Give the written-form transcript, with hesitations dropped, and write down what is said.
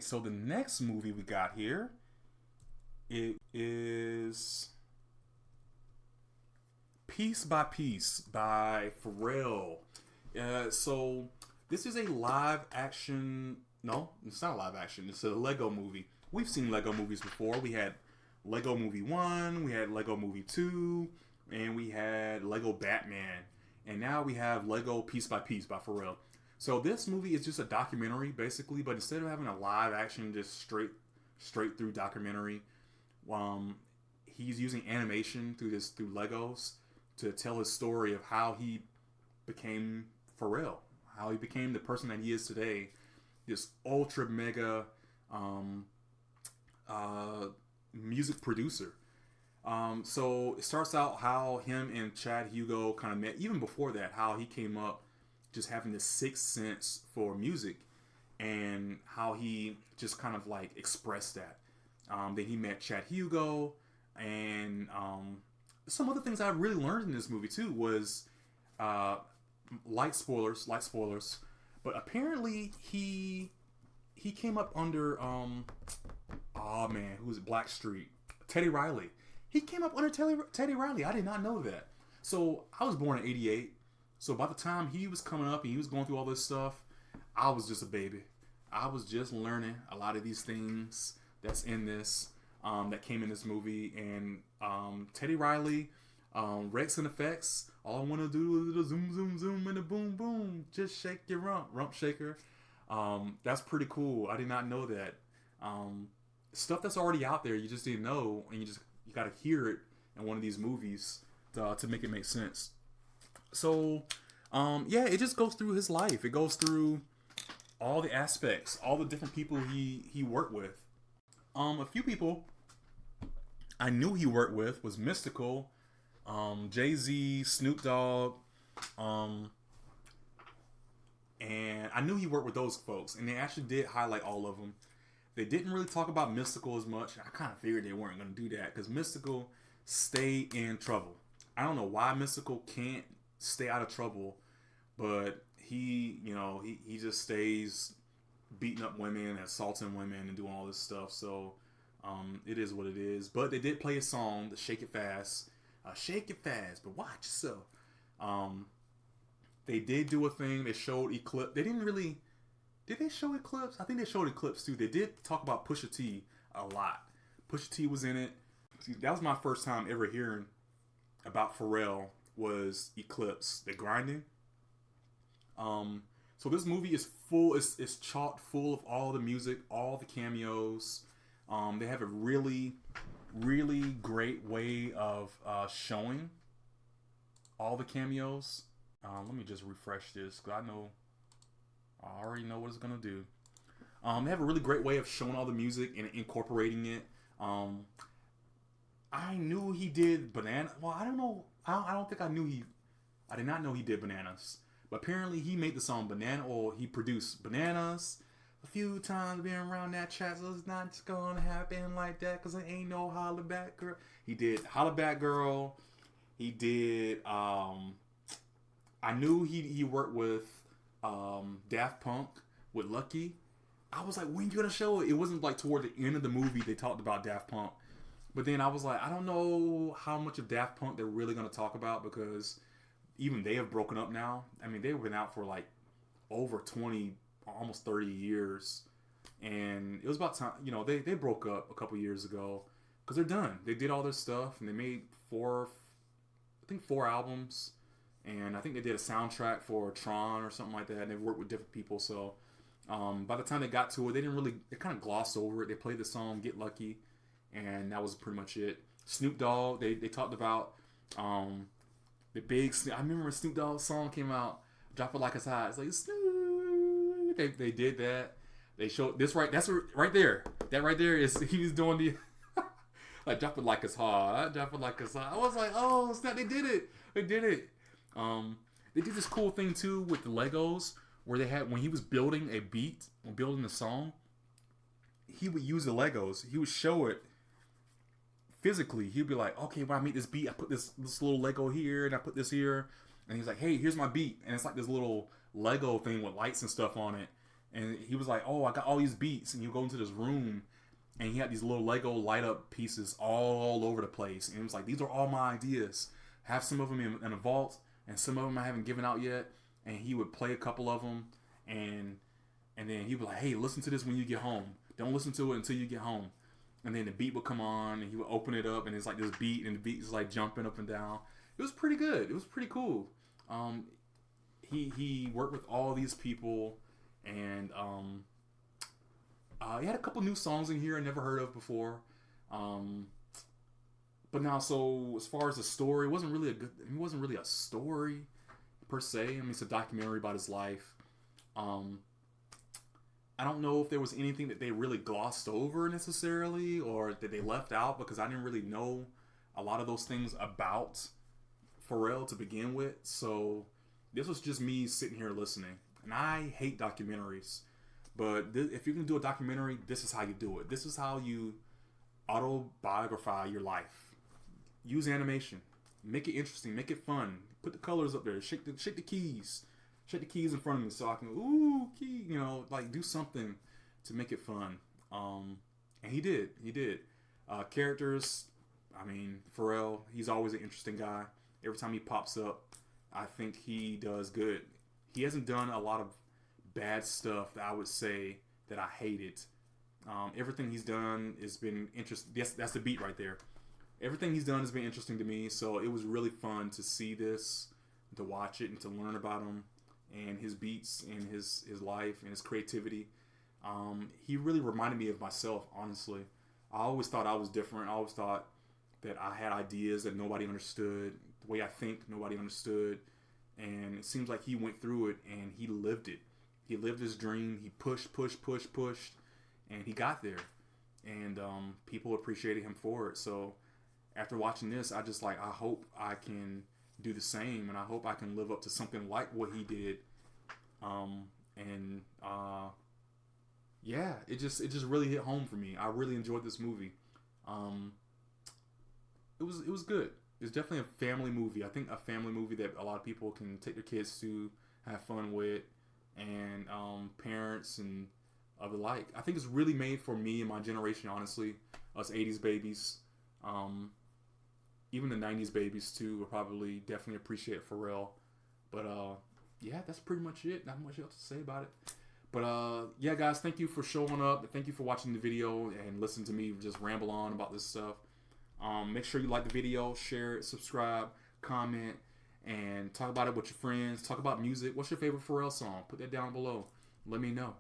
So the next movie we got here, it is Piece by Piece by Pharrell. So this is a live action. No, it's not a live action. It's a Lego movie. We've seen Lego movies before. We had Lego Movie 1, we had Lego Movie 2, and we had Lego Batman. And now we have Lego Piece by Piece by Pharrell. So this movie is just a documentary, basically, but instead of having a live action, just straight through documentary, um, he's using animation through Legos to tell his story of how he became Pharrell, how he became the person that he is today, this ultra mega um, music producer. So it starts out how him and Chad Hugo kind of met. Even before that, how he came up just having this sixth sense for music, and how he just kind of like expressed that. Then he met Chad Hugo, and some other things I really learned in this movie too was light spoilers, but apparently he came up under oh man, who was it? Blackstreet, Teddy Riley. He came up under Teddy Riley. I did not know that. So I was born in '88. So by the time he was coming up and he was going through all this stuff, I was just a baby. I was just learning a lot of these things that's in this, that came in this movie. And Teddy Riley, Rex and Effects, all I want to do is a zoom, zoom, zoom, and a boom, boom. Just shake your rump shaker. That's pretty cool. I did not know that. Stuff that's already out there, you just didn't know, and you got to hear it in one of these movies to make it make sense. So, yeah, it just goes through his life. It goes through all the aspects, all the different people he worked with. A few people I knew he worked with was Mystical, Jay-Z, Snoop Dogg, and I knew he worked with those folks, and they actually did highlight all of them. They didn't really talk about Mystical as much. I kind of figured they weren't going to do that because Mystical stayed in trouble. I don't know why Mystical can't stay out of trouble, but he just stays beating up women, assaulting women, and doing all this stuff. So it is what it is. But they did play a song, the Shake It Fast, but watch yourself. They did do a thing. They showed Eclipse. They didn't really. Did they show Eclipse? I think they showed Eclipse too. They did talk about Pusha T a lot. Pusha T was in it. See, that was my first time ever hearing about Pharrell was Eclipse, the grinding. So this movie is full. It's chock full of all the music, all the cameos. They have a really, really great way of showing all the cameos. Let me just refresh this because I already know what it's gonna do. They have a really great way of showing all the music and incorporating it. I knew he did Banana. Well, I don't know. I don't think I knew he. I did not know he did Bananas. But apparently he made the song Banana, or he produced Bananas a few times being around that track. So it's not just gonna happen like that because it ain't no Holla Back Girl. He did Holla Back Girl. He did. I knew he worked with Daft Punk with Lucky. I was like, when you gonna show it? It wasn't like toward the end of the movie they talked about Daft Punk. But then I was like, I don't know how much of Daft Punk they're really gonna talk about because even they have broken up now. I mean, they've been out for like over 20, almost 30 years. And it was about time, they broke up a couple years ago because they're done. They did all their stuff and they made four albums. And I think they did a soundtrack for Tron or something like that. And they've worked with different people. So by the time they got to it, they kind of glossed over it. They played the song Get Lucky. And that was pretty much it. Snoop Dogg, they talked about the big. I remember when Snoop Dogg's song came out, Drop It Like It's Hot. It's like Snoop. They did that. They showed this right. That's right there. That right there is he was doing the like Drop It Like It's Hot. Drop It Like It's Hot. I was like, oh snap! They did it. They did it. They did this cool thing too with the Legos where they had when he was building a beat or building a song, he would use the Legos. He would show it physically. He'd be like, okay, when I make this beat, I put this little Lego here and I put this here. And he's like, hey, here's my beat. And it's like this little Lego thing with lights and stuff on it. And he was like, "Oh, I got all these beats," and you go into this room, and he had these little Lego light up pieces all over the place, and it was like, "These are all my ideas. Have some of them in a vault, and some of them I haven't given out yet." And he would play a couple of them, and then he'd be like, "Hey, listen to this when you get home. Don't listen to it until you get home." And then the beat would come on, and he would open it up, and it's like this beat, and the beat is like jumping up and down. It was pretty good. It was pretty cool. He worked with all these people, and he had a couple new songs in here I never heard of before. But now, so as far as the story, it wasn't really a story per se. I mean, it's a documentary about his life. I don't know if there was anything that they really glossed over necessarily, or that they left out, because I didn't really know a lot of those things about Pharrell to begin with. So this was just me sitting here listening. And I hate documentaries, but if you're gonna do a documentary, this is how you do it. This is how you autobiography your life. Use animation, make it interesting, make it fun. Put the colors up there. Shake the keys. Shake the keys in front of me so I can key. Like do something to make it fun. And he did. Characters. I mean, Pharrell. He's always an interesting guy. Every time he pops up, I think he does good. He hasn't done a lot of bad stuff that I would say that I hated. Everything he's done has been interesting. That's the beat right there. Everything he's done has been interesting to me, so it was really fun to see this, to watch it, and to learn about him and his beats and his life and his creativity. He really reminded me of myself, honestly. I always thought I was different. I always thought that I had ideas that nobody understood. The way I think, nobody understood. And it seems like he went through it and he lived it. He lived his dream. He pushed, and he got there. And people appreciated him for it. So after watching this, I hope I can do the same, and I hope I can live up to something like what he did. Yeah, it just really hit home for me. I really enjoyed this movie. It was good. It's definitely a family movie. I think a family movie that a lot of people can take their kids to have fun with, and parents and of the like. I think it's really made for me and my generation, honestly, us 80s babies. Even the 90s babies too will probably definitely appreciate Pharrell. But yeah, that's pretty much it. Not much else to say about it. But yeah, guys, thank you for showing up. Thank you for watching the video and listening to me just ramble on about this stuff. Make sure you like the video, share it, subscribe, comment, and talk about it with your friends. Talk about music. What's your favorite Pharrell song? Put that down below. Let me know.